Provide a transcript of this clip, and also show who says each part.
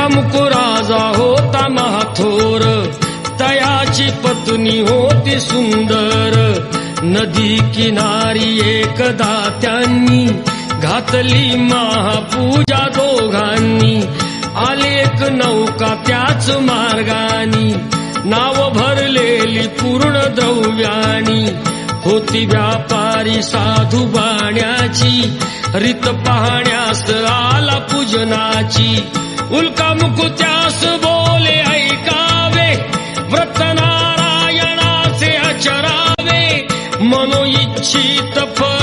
Speaker 1: उल्कामुकू राजा होता महाथोर, तयाची पत्नी होती सुंदर. नदी किनारी एकदा त्यांनी घातली महापूजा दोघांनी. आली एक नौका त्याच मार्गानी, नाव भरलेली पूर्ण द्रव्यानी. होती व्यापारी साधू बाण्याची, रीत पाहण्यास आला पूजनाची. उल्कामुकू त्यास बोले ऐकावे, व्रत नारायणाचे आचरावे. मनोइच्छित फळ